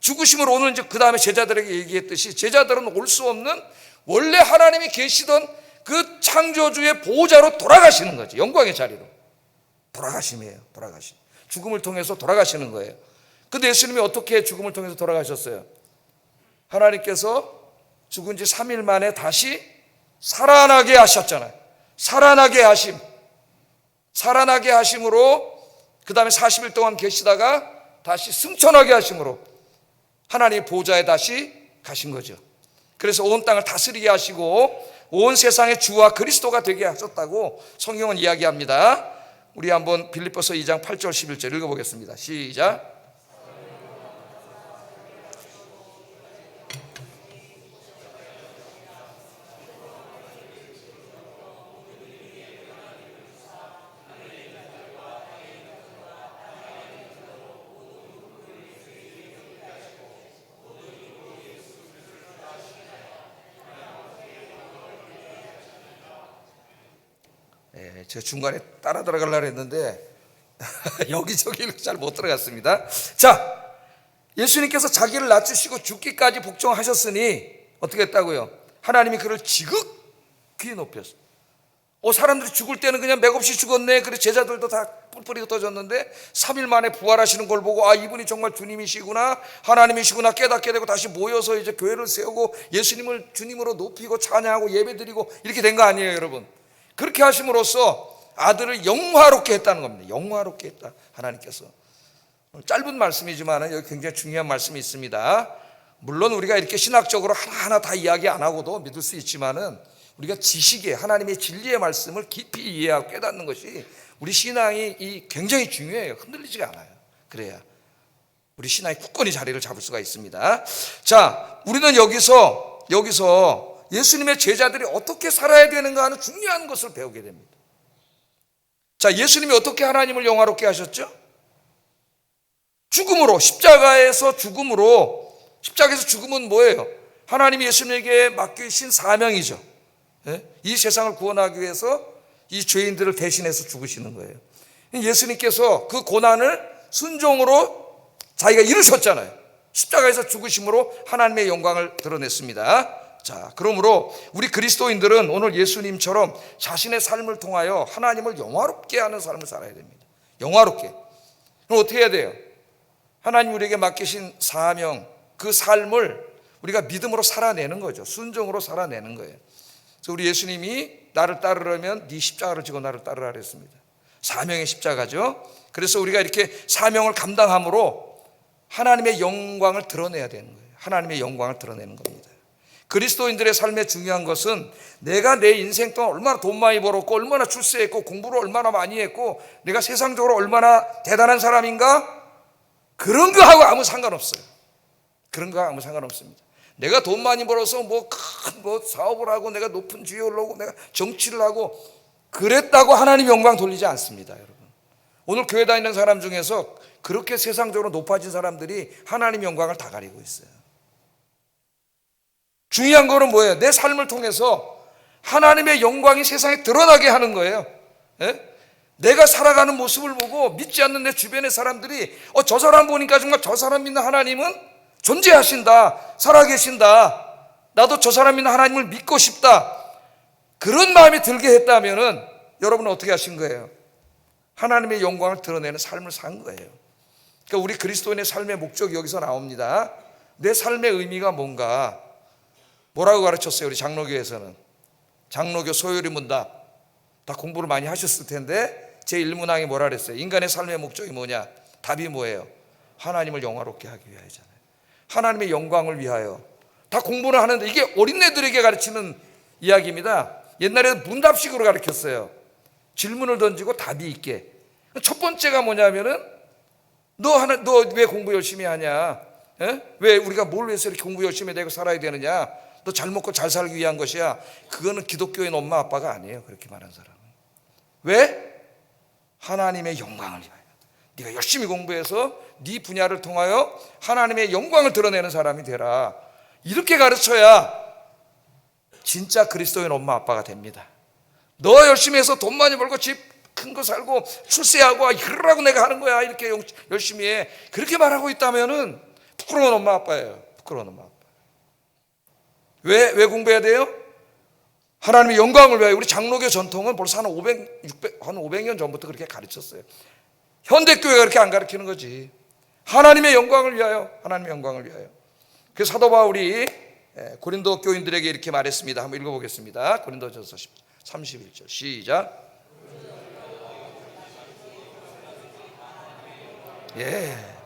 죽으심으로 오늘 이제 그 다음에 제자들에게 얘기했듯이, 제자들은 올 수 없는 원래 하나님이 계시던 그 창조주의 보호자로 돌아가시는 거죠. 영광의 자리로 돌아가심이에요. 돌아가심. 죽음을 통해서 돌아가시는 거예요. 근데 예수님이 어떻게 죽음을 통해서 돌아가셨어요? 하나님께서 죽은 지 3일 만에 다시 살아나게 하셨잖아요. 살아나게 하심. 살아나게 하심으로 그 다음에 40일 동안 계시다가 다시 승천하게 하심으로 하나님의 보좌에 다시 가신 거죠. 그래서 온 땅을 다스리게 하시고 온 세상의 주와 그리스도가 되게 하셨다고 성경은 이야기합니다. 우리 한번 빌립보서 2장 8절 11절 읽어보겠습니다. 시작. 제가 중간에 따라 들어가려고 했는데 여기저기 잘 못 들어갔습니다. 자, 예수님께서 자기를 낮추시고 죽기까지 복종하셨으니 어떻게 했다고요? 하나님이 그를 지극히 높였어요. 사람들이 죽을 때는 그냥 맥없이 죽었네. 그래서 제자들도 다 뿔뿔이 흩어졌는데 3일 만에 부활하시는 걸 보고 이분이 정말 주님이시구나, 하나님이시구나 깨닫게 되고 다시 모여서 이제 교회를 세우고 예수님을 주님으로 높이고 찬양하고 예배드리고 이렇게 된 거 아니에요, 여러분? 그렇게 하심으로써 아들을 영화롭게 했다는 겁니다. 영화롭게 했다, 하나님께서. 짧은 말씀이지만 여기 굉장히 중요한 말씀이 있습니다. 물론 우리가 이렇게 신학적으로 하나하나 다 이야기 안 하고도 믿을 수 있지만은 우리가 지식의 하나님의 진리의 말씀을 깊이 이해하고 깨닫는 것이 우리 신앙이 굉장히 중요해요. 흔들리지가 않아요. 그래야 우리 신앙이 굳건히 자리를 잡을 수가 있습니다. 자, 우리는 여기서 예수님의 제자들이 어떻게 살아야 되는가 하는 중요한 것을 배우게 됩니다. 자, 예수님이 어떻게 하나님을 영화롭게 하셨죠? 죽음으로, 십자가에서 죽음으로. 십자가에서 죽음은 뭐예요? 하나님이 예수님에게 맡기신 사명이죠. 이 세상을 구원하기 위해서 이 죄인들을 대신해서 죽으시는 거예요. 예수님께서 그 고난을 순종으로 자기가 이루셨잖아요. 십자가에서 죽으심으로 하나님의 영광을 드러냈습니다. 자, 그러므로 우리 그리스도인들은 오늘 예수님처럼 자신의 삶을 통하여 하나님을 영화롭게 하는 삶을 살아야 됩니다. 영화롭게. 그럼 어떻게 해야 돼요? 하나님 우리에게 맡기신 사명, 그 삶을 우리가 믿음으로 살아내는 거죠. 순종으로 살아내는 거예요. 그래서 우리 예수님이 나를 따르려면 네 십자가를 지고 나를 따르라 그랬습니다. 사명의 십자가죠. 그래서 우리가 이렇게 사명을 감당함으로 하나님의 영광을 드러내야 되는 거예요. 하나님의 영광을 드러내는 겁니다. 그리스도인들의 삶의 중요한 것은 내가 내 인생 동안 얼마나 돈 많이 벌었고 얼마나 출세했고 공부를 얼마나 많이 했고 내가 세상적으로 얼마나 대단한 사람인가, 그런 거하고 아무 상관없어요. 그런 거하고 아무 상관없습니다. 내가 돈 많이 벌어서 큰 사업을 하고 내가 높은 지위에 올라오고 내가 정치를 하고 그랬다고 하나님 영광 돌리지 않습니다, 여러분. 오늘 교회 다니는 사람 중에서 그렇게 세상적으로 높아진 사람들이 하나님 영광을 다 가리고 있어요. 중요한 거는 뭐예요? 내 삶을 통해서 하나님의 영광이 세상에 드러나게 하는 거예요. 내가 살아가는 모습을 보고 믿지 않는 내 주변의 사람들이 저 사람 보니까 정말 저 사람 믿는 하나님은 존재하신다, 살아계신다, 나도 저 사람 믿는 하나님을 믿고 싶다, 그런 마음이 들게 했다면은 여러분은 어떻게 하신 거예요? 하나님의 영광을 드러내는 삶을 산 거예요. 그러니까 우리 그리스도인의 삶의 목적이 여기서 나옵니다. 내 삶의 의미가 뭔가, 뭐라고 가르쳤어요? 우리 장로교에서는 장로교 소요리 문답 다 공부를 많이 하셨을 텐데 제1문항이 뭐라 그랬어요? 인간의 삶의 목적이 뭐냐? 답이 뭐예요? 하나님을 영화롭게 하기 위하여잖아요. 하나님의 영광을 위하여. 다 공부를 하는데 이게 어린애들에게 가르치는 이야기입니다. 옛날에는 문답식으로 가르쳤어요. 질문을 던지고 답이 있게. 첫 번째가 뭐냐면은 너 왜 공부 열심히 하냐? 왜 우리가 뭘 위해서 이렇게 공부 열심히 되고 살아야 되느냐? 너 잘 먹고 잘 살기 위한 것이야. 그거는 기독교인 엄마 아빠가 아니에요. 그렇게 말하는 사람은. 왜? 하나님의 영광을 위하여. 네가 열심히 공부해서 네 분야를 통하여 하나님의 영광을 드러내는 사람이 되라. 이렇게 가르쳐야 진짜 그리스도인 엄마 아빠가 됩니다. 너 열심히 해서 돈 많이 벌고 집 큰 거 살고 출세하고 이러라고 내가 하는 거야. 이렇게 열심히 해. 그렇게 말하고 있다면은 부끄러운 엄마 아빠예요. 부끄러운 엄마 아빠. 왜 공부해야 돼요? 하나님의 영광을 위하여. 우리 장로교 전통은 벌써 한 500년 전부터 그렇게 가르쳤어요. 현대교회가 그렇게 안 가르치는 거지. 하나님의 영광을 위하여. 하나님의 영광을 위하여. 그래서 사도 바울이 고린도 교인들에게 이렇게 말했습니다. 한번 읽어보겠습니다. 고린도전서 31절 시작.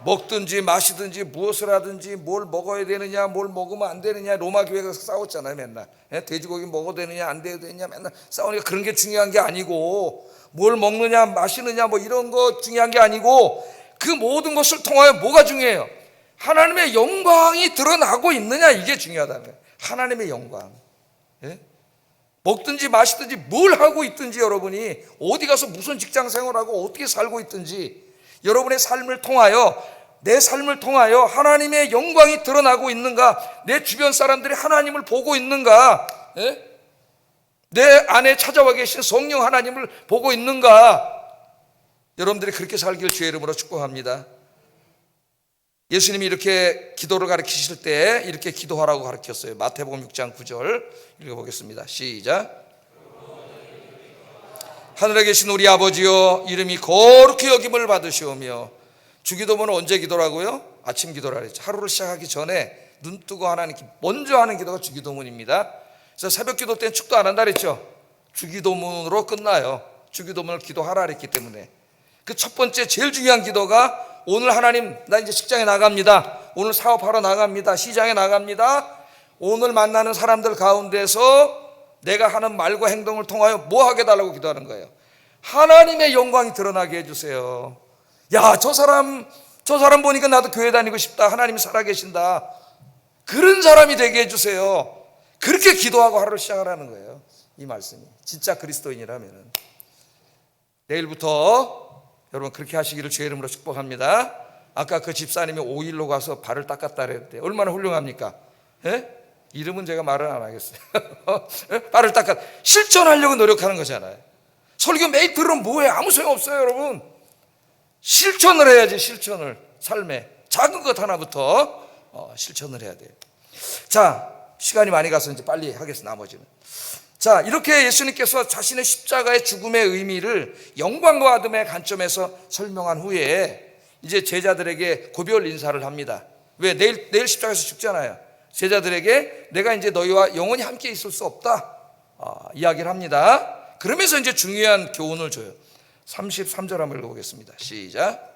먹든지 마시든지 무엇을 하든지 뭘 먹어야 되느냐 뭘 먹으면 안 되느냐, 로마 교회가 싸웠잖아요 맨날. 돼지고기 먹어도 되느냐 안 돼도 되느냐 맨날 싸우니까 그런 게 중요한 게 아니고, 뭘 먹느냐 마시느냐 뭐 이런 거 중요한 게 아니고, 그 모든 것을 통하여 뭐가 중요해요? 하나님의 영광이 드러나고 있느냐, 이게 중요하다는 거예요. 하나님의 영광. 먹든지 마시든지 뭘 하고 있든지, 여러분이 어디 가서 무슨 직장 생활하고 어떻게 살고 있든지, 여러분의 삶을 통하여, 내 삶을 통하여 하나님의 영광이 드러나고 있는가, 내 주변 사람들이 하나님을 보고 있는가, 내 안에 찾아와 계신 성령 하나님을 보고 있는가, 여러분들이 그렇게 살길 주의 이름으로 축복합니다. 예수님이 이렇게 기도를 가르치실 때 이렇게 기도하라고 가르쳤어요. 마태복음 6장 9절 읽어보겠습니다. 시작. 하늘에 계신 우리 아버지여, 이름이 거룩히 여김을 받으시오며. 주기도문은 언제 기도라고요? 아침 기도라 그랬죠. 하루를 시작하기 전에 눈 뜨고 하나님께 먼저 하는 기도가 주기도문입니다. 그래서 새벽 기도 때는 축도 안 한다 그랬죠. 주기도문으로 끝나요. 주기도문을 기도하라 그랬기 때문에. 그 첫 번째 제일 중요한 기도가, 오늘 하나님 나 이제 직장에 나갑니다, 오늘 사업하러 나갑니다, 시장에 나갑니다, 오늘 만나는 사람들 가운데서 내가 하는 말과 행동을 통하여 뭐 하게 달라고 기도하는 거예요. 하나님의 영광이 드러나게 해주세요. 야, 저 사람 보니까 나도 교회 다니고 싶다, 하나님이 살아계신다, 그런 사람이 되게 해주세요. 그렇게 기도하고 하루를 시작하라는 거예요. 이 말씀이 진짜 그리스도인이라면. 내일부터 여러분 그렇게 하시기를 주의 이름으로 축복합니다. 아까 그 집사님이 5일로 가서 발을 닦았다 그랬대. 얼마나 훌륭합니까? 예? 이름은 제가 말을 안 하겠어요. 발을 닦았. 실천하려고 노력하는 거잖아요. 설교 매일 들으면 뭐해? 아무 소용 없어요, 여러분. 실천을 해야지. 실천을. 삶에 작은 것 하나부터 실천을 해야 돼요. 자, 시간이 많이 가서 이제 빨리 하겠습니다. 나머지는. 자, 이렇게 예수님께서 자신의 십자가의 죽음의 의미를 영광과 어둠의 관점에서 설명한 후에 이제 제자들에게 고별 인사를 합니다. 왜? 내일 십자가에서 죽잖아요. 제자들에게 내가 이제 너희와 영원히 함께 있을 수 없다 이야기를 합니다. 그러면서 이제 중요한 교훈을 줘요. 33절 한번 읽어보겠습니다. 시작.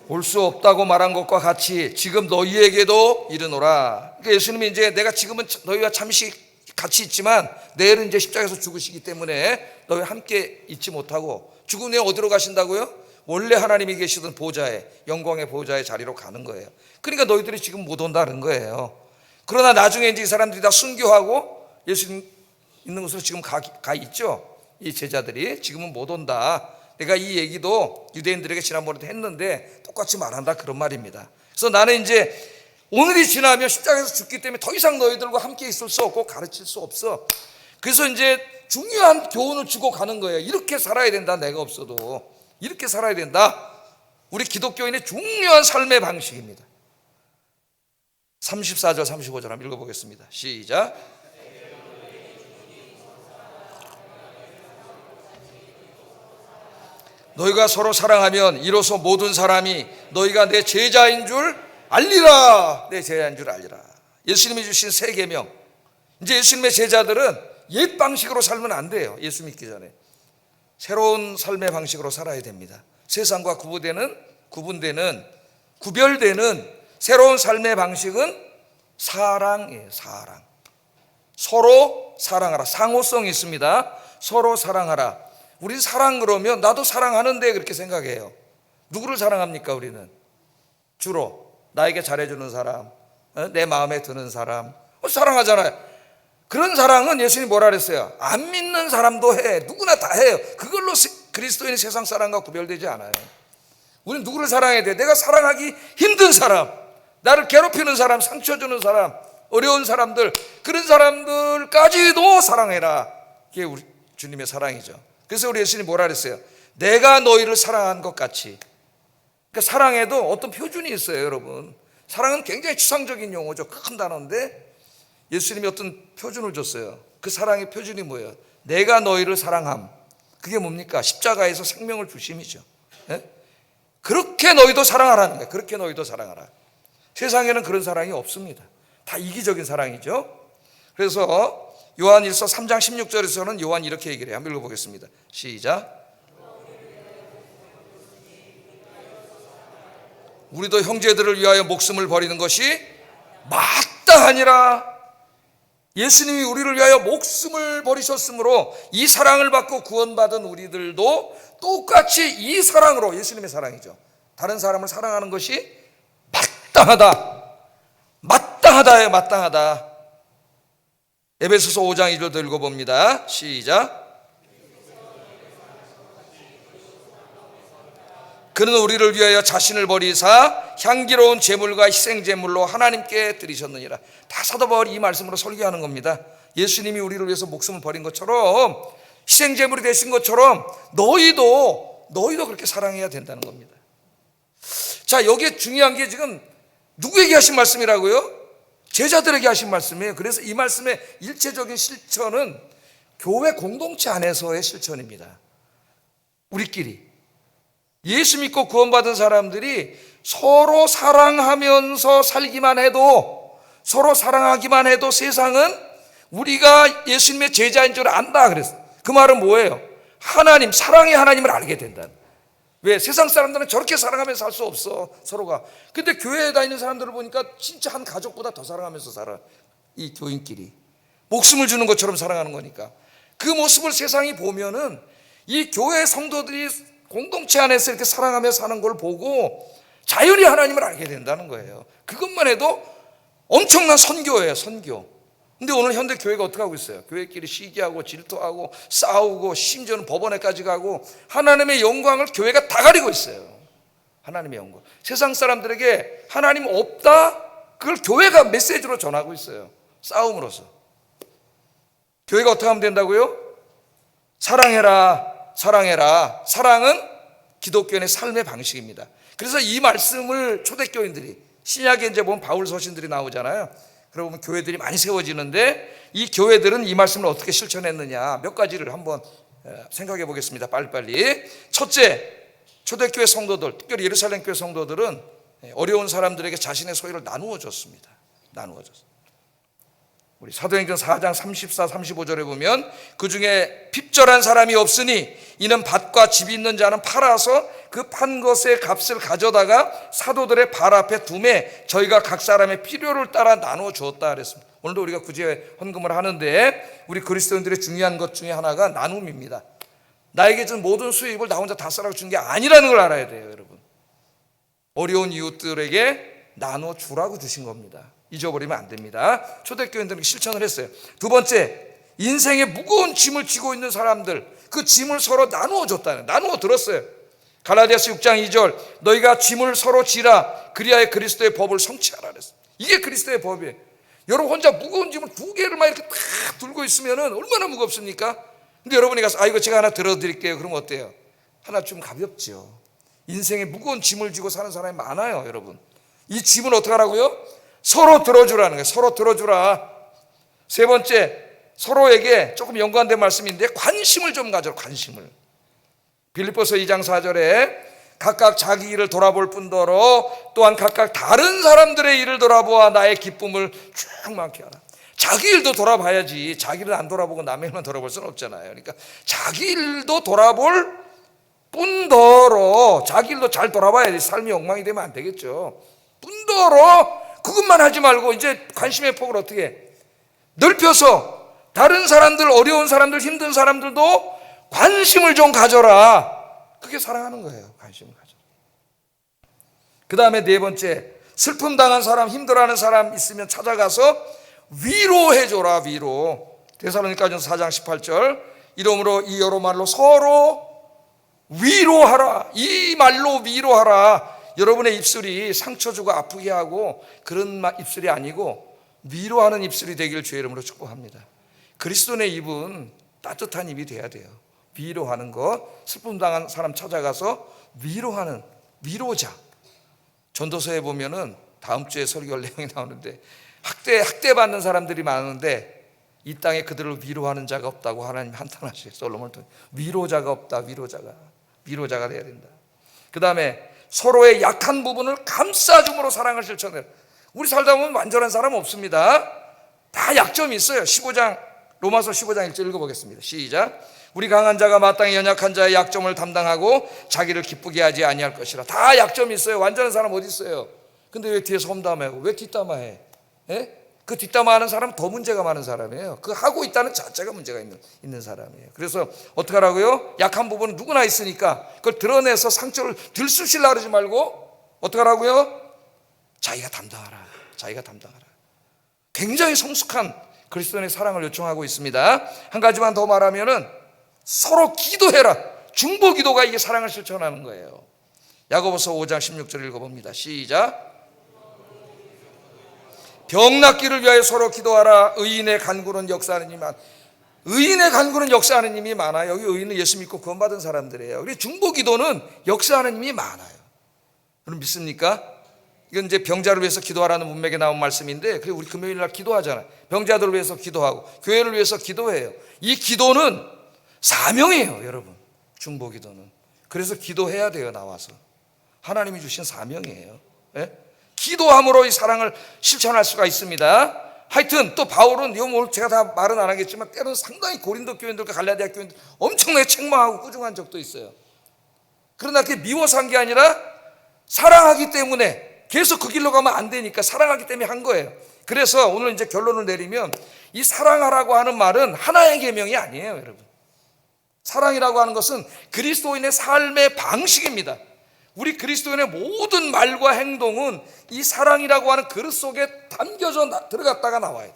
올 수 없다고 말한 것과 같이 지금 너희에게도 이르노라. 그러니까 예수님이 이제 내가 지금은 너희와 잠시 같이 있지만 내일은 이제 십자가에서 죽으시기 때문에 너희와 함께 있지 못하고 죽은 후에 어디로 가신다고요? 원래 하나님이 계시던 보좌에, 영광의 보좌의 자리로 가는 거예요. 그러니까 너희들이 지금 못 온다는 거예요. 그러나 나중에 이제 이 사람들이 다 순교하고 예수님 있는 곳으로 지금 가 있죠. 이 제자들이 지금은 못 온다. 내가 이 얘기도 유대인들에게 지난번에도 했는데 똑같이 말한다, 그런 말입니다. 그래서 나는 이제 오늘이 지나면 십자가에서 죽기 때문에 더 이상 너희들과 함께 있을 수 없고 가르칠 수 없어. 그래서 이제 중요한 교훈을 주고 가는 거예요. 이렇게 살아야 된다, 내가 없어도. 이렇게 살아야 된다. 우리 기독교인의 중요한 삶의 방식입니다. 34절 35절 한번 읽어보겠습니다. 시작. 너희가 서로 사랑하면 이로써 모든 사람이 너희가 내 제자인 줄 알리라. 내 제자인 줄 알리라. 예수님이 주신 세 계명. 이제 예수님의 제자들은 옛 방식으로 살면 안 돼요. 예수 믿기 전에 새로운 삶의 방식으로 살아야 됩니다. 세상과 구별되는 새로운 삶의 방식은 사랑이에요. 사랑. 서로 사랑하라. 상호성이 있습니다. 서로 사랑하라. 우린 사랑 그러면 나도 사랑하는데 그렇게 생각해요. 누구를 사랑합니까? 우리는 주로 나에게 잘해주는 사람, 내 마음에 드는 사람 사랑하잖아요. 그런 사랑은 예수님이 뭐라 그랬어요? 안 믿는 사람도 해. 누구나 다 해요. 그걸로 그리스도인이 세상 사람과 구별되지 않아요. 우리는 누구를 사랑해야 돼? 내가 사랑하기 힘든 사람, 나를 괴롭히는 사람, 상처 주는 사람, 어려운 사람들, 그런 사람들까지도 사랑해라. 그게 우리 주님의 사랑이죠. 그래서 우리 예수님이 뭐라 그랬어요? 내가 너희를 사랑한 것 같이. 그러니까 사랑에도 어떤 표준이 있어요, 여러분. 사랑은 굉장히 추상적인 용어죠. 큰 단어인데 예수님이 어떤 표준을 줬어요. 그 사랑의 표준이 뭐예요? 내가 너희를 사랑함. 그게 뭡니까? 십자가에서 생명을 주심이죠. 네? 그렇게 너희도 사랑하라는 거예요. 그렇게 너희도 사랑하라. 세상에는 그런 사랑이 없습니다. 다 이기적인 사랑이죠. 그래서 요한일서 3장 16절에서는 요한이 이렇게 얘기를 해요. 한번 읽어보겠습니다. 시작. 우리도 형제들을 위하여 목숨을 버리는 것이 마땅하니라. 예수님이 우리를 위하여 목숨을 버리셨으므로 이 사랑을 받고 구원받은 우리들도 똑같이 이 사랑으로, 예수님의 사랑이죠, 다른 사람을 사랑하는 것이 마땅하다. 마땅하다예요. 마땅하다. 에베소서 5장 1절도 읽어봅니다. 시작. 그는 우리를 위하여 자신을 버리사 향기로운 제물과 희생제물로 하나님께 드리셨느니라. 다 사도 바울이 이 말씀으로 설교하는 겁니다. 예수님이 우리를 위해서 목숨을 버린 것처럼 희생제물이 되신 것처럼 너희도 그렇게 사랑해야 된다는 겁니다. 자, 여기에 중요한 게 지금 누구에게 하신 말씀이라고요? 제자들에게 하신 말씀이에요. 그래서 이 말씀의 일체적인 실천은 교회 공동체 안에서의 실천입니다. 우리끼리 예수 믿고 구원받은 사람들이 서로 사랑하면서 살기만 해도, 서로 사랑하기만 해도 세상은 우리가 예수님의 제자인 줄 안다 그랬어요. 그 말은 뭐예요? 하나님, 사랑의 하나님을 알게 된다. 왜? 세상 사람들은 저렇게 사랑하면서 살 수 없어, 서로가. 근데 교회에 다니는 사람들을 보니까 진짜 한 가족보다 더 사랑하면서 살아. 이 교인끼리 목숨을 주는 것처럼 사랑하는 거니까. 그 모습을 세상이 보면은 이 교회 성도들이 공동체 안에서 이렇게 사랑하며 사는 걸 보고 자연히 하나님을 알게 된다는 거예요. 그것만 해도 엄청난 선교예요, 선교. 근데 오늘 현대 교회가 어떻게 하고 있어요? 교회끼리 시기하고 질투하고 싸우고 심지어는 법원에까지 가고 하나님의 영광을 교회가 다 가리고 있어요. 하나님의 영광. 세상 사람들에게 하나님 없다? 그걸 교회가 메시지로 전하고 있어요. 싸움으로써. 교회가 어떻게 하면 된다고요? 사랑해라, 사랑해라. 사랑은 기독교인의 삶의 방식입니다. 그래서 이 말씀을 초대교인들이, 신약에 이제 보면 바울 서신들이 나오잖아요. 그러고 보면 교회들이 많이 세워지는데 이 교회들은 이 말씀을 어떻게 실천했느냐, 몇 가지를 한번 생각해 보겠습니다. 빨리빨리. 첫째, 초대교회 성도들, 특별히 예루살렘 교회 성도들은 어려운 사람들에게 자신의 소유를 나누어 줬습니다. 나누어 줬습니다. 우리 사도행전 4장 34, 35절에 보면 그 중에 핍절한 사람이 없으니 이는 밭과 집이 있는 자는 팔아서 그 판 것의 값을 가져다가 사도들의 발 앞에 두매 저희가 각 사람의 필요를 따라 나누어 주었다 그랬습니다. 오늘도 우리가 구제 헌금을 하는데 우리 그리스도인들의 중요한 것 중에 하나가 나눔입니다. 나에게 준 모든 수입을 나 혼자 다 쓰라고 준 게 아니라는 걸 알아야 돼요, 여러분. 어려운 이웃들에게 나누어 주라고 주신 겁니다. 잊어버리면 안 됩니다. 초대교인들은 실천을 했어요. 두 번째, 인생의 무거운 짐을 지고 있는 사람들, 그 짐을 서로 나누어 줬다는, 나누어 들었어요. 갈라디아서 6장 2절, 너희가 짐을 서로 지라 그리하여 그리스도의 법을 성취하라 그랬어요. 이게 그리스도의 법이에요. 여러분 혼자 무거운 짐을 두 개를 막 이렇게 탁 들고 있으면 얼마나 무겁습니까? 근데 여러분이 가서 이거 제가 하나 들어드릴게요. 그러면 어때요? 하나 좀 가볍죠. 인생의 무거운 짐을 지고 사는 사람이 많아요, 여러분. 이 짐을 어떻게 하라고요? 서로 들어주라는 거예요. 서로 들어주라. 세 번째, 서로에게 조금 연관된 말씀인데 관심을 좀 가져라. 관심을. 빌립보서 2장 4절에 각각 자기 일을 돌아볼 뿐더러 또한 각각 다른 사람들의 일을 돌아보아 나의 기쁨을 충만케 하라. 자기 일도 돌아봐야지. 자기 일을 안 돌아보고 남의 일만 돌아볼 수는 없잖아요. 그러니까 자기 일도 돌아볼 뿐더러, 자기 일도 잘 돌아봐야지. 삶이 엉망이 되면 안 되겠죠. 뿐더러 그것만 하지 말고 이제 관심의 폭을 어떻게 해? 넓혀서 다른 사람들, 어려운 사람들, 힘든 사람들도 관심을 좀 가져라. 그게 사랑하는 거예요. 관심을 가져라. 그 다음에 네 번째, 슬픔 당한 사람, 힘들어하는 사람 있으면 찾아가서 위로해줘라. 위로. 데살로니가전서 4장 18절, 이러므로 이 여러 말로 서로 위로하라. 이 말로 위로하라. 여러분의 입술이 상처 주고 아프게 하고 그런 입술이 아니고 위로하는 입술이 되길 주의 이름으로 축복합니다. 그리스도의 입은 따뜻한 입이 돼야 돼요. 위로하는 것, 슬픔 당한 사람 찾아가서 위로하는 위로자. 전도서에 보면은 다음 주에 설교 내용이 나오는데 학대받는 사람들이 많은데 이 땅에 그들을 위로하는 자가 없다고 하나님 한탄하시죠. 솔로몬을 통해 위로자가 없다. 위로자가 돼야 된다. 그 다음에 서로의 약한 부분을 감싸줌으로 사랑을 실천해요. 우리 살다 보면 완전한 사람 없습니다. 다 약점이 있어요. 로마서 15장 1절 읽어보겠습니다. 시작. 우리 강한 자가 마땅히 연약한 자의 약점을 담당하고 자기를 기쁘게 하지 아니할 것이라. 다 약점이 있어요. 완전한 사람 어디 있어요? 근데 왜 뒤에서 험담하고 왜 뒷담화해? 예? 그 뒷담화하는 사람은 더 문제가 많은 사람이에요. 그 하고 있다는 자체가 문제가 있는 사람이에요. 그래서 어떻게 하라고요? 약한 부분은 누구나 있으니까 그걸 드러내서 상처를 들쑤시려고 그러지 말고 어떻게 하라고요? 자기가 담당하라. 굉장히 성숙한 그리스도인의 사랑을 요청하고 있습니다. 한 가지만 더 말하면은 서로 기도해라. 중보 기도가 이게 사랑을 실천하는 거예요. 야고보서 5장 16절 읽어봅니다. 시작. 병 낫기를 위하여 서로 기도하라. 의인의 간구는 역사하느니만. 의인의 간구는 역사하는 힘이 많아요. 여기 의인은 예수 믿고 구원받은 사람들이에요. 우리 중보기도는 역사하는 힘이 많아요. 여러분 믿습니까? 이건 이제 병자를 위해서 기도하라는 문맥에 나온 말씀인데, 그리고 우리 금요일 날 기도하잖아요. 병자들을 위해서 기도하고 교회를 위해서 기도해요. 이 기도는 사명이에요, 여러분. 중보기도는. 그래서 기도해야 돼요, 나와서. 하나님이 주신 사명이에요. 예? 기도함으로 이 사랑을 실천할 수가 있습니다. 하여튼 또 바울은, 이거 오늘 제가 다 말은 안 하겠지만, 때로는 상당히 고린도 교인들과 갈라디아 교인들 엄청나게 책망하고 꾸중한 적도 있어요. 그러나 그게 미워서 한 게 아니라 사랑하기 때문에, 계속 그 길로 가면 안 되니까 사랑하기 때문에 한 거예요. 그래서 오늘 이제 결론을 내리면, 이 사랑하라고 하는 말은 하나의 계명이 아니에요, 여러분. 사랑이라고 하는 것은 그리스도인의 삶의 방식입니다. 우리 그리스도인의 모든 말과 행동은 이 사랑이라고 하는 그릇 속에 담겨져 들어갔다가 나와야 돼.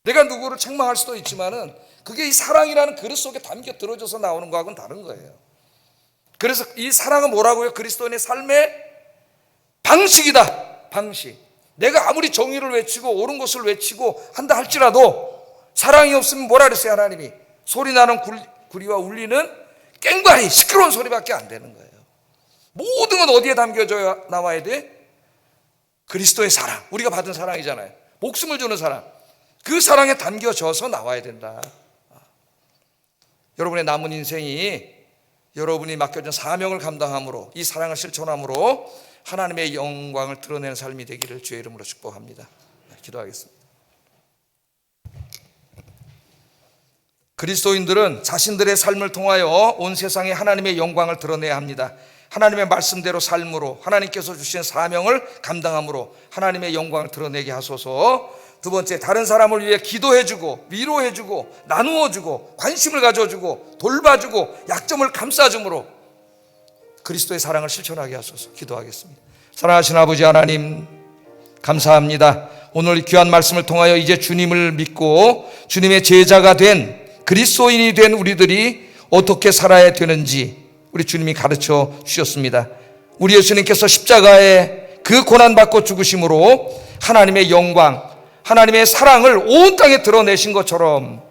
내가 누구를 책망할 수도 있지만은 그게 이 사랑이라는 그릇 속에 담겨 들어져서 나오는 거하고는 다른 거예요. 그래서 이 사랑은 뭐라고요? 그리스도인의 삶의 방식이다. 방식. 내가 아무리 정의를 외치고 옳은 것을 외치고 한다 할지라도 사랑이 없으면 뭐라 그랬어요, 하나님이? 소리 나는 구리와 울리는 깽과리, 시끄러운 소리밖에 안 되는 거예요. 모든 건 어디에 담겨져 나와야 돼? 그리스도의 사랑, 우리가 받은 사랑이잖아요. 목숨을 주는 사랑, 그 사랑에 담겨져서 나와야 된다. 여러분의 남은 인생이 여러분이 맡겨진 사명을 감당함으로, 이 사랑을 실천함으로 하나님의 영광을 드러내는 삶이 되기를 주의 이름으로 축복합니다. 기도하겠습니다. 그리스도인들은 자신들의 삶을 통하여 온 세상에 하나님의 영광을 드러내야 합니다. 하나님의 말씀대로 삶으로, 하나님께서 주신 사명을 감당함으로 하나님의 영광을 드러내게 하소서. 두 번째, 다른 사람을 위해 기도해주고 위로해주고 나누어주고 관심을 가져주고 돌봐주고 약점을 감싸줌으로 그리스도의 사랑을 실천하게 하소서. 기도하겠습니다. 사랑하신 아버지 하나님, 감사합니다. 오늘 귀한 말씀을 통하여 이제 주님을 믿고 주님의 제자가 된, 그리스도인이 된 우리들이 어떻게 살아야 되는지 우리 주님이 가르쳐 주셨습니다. 우리 예수님께서 십자가에 그 고난받고 죽으심으로 하나님의 영광, 하나님의 사랑을 온 땅에 드러내신 것처럼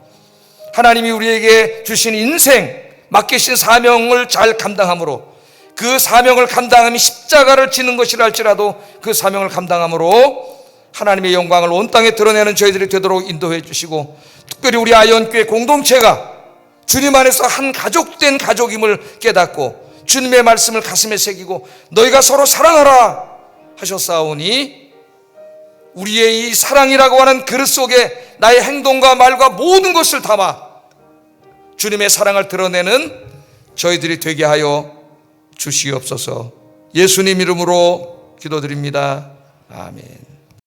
하나님이 우리에게 주신 인생, 맡기신 사명을 잘 감당함으로, 그 사명을 감당함이 십자가를 지는 것이라 할지라도 그 사명을 감당함으로 하나님의 영광을 온 땅에 드러내는 저희들이 되도록 인도해 주시고, 특별히 우리 아이언교회 공동체가 주님 안에서 한 가족된 가족임을 깨닫고 주님의 말씀을 가슴에 새기고 너희가 서로 사랑하라 하셨사오니, 우리의 이 사랑이라고 하는 그릇 속에 나의 행동과 말과 모든 것을 담아 주님의 사랑을 드러내는 저희들이 되게 하여 주시옵소서. 예수님 이름으로 기도드립니다. 아멘.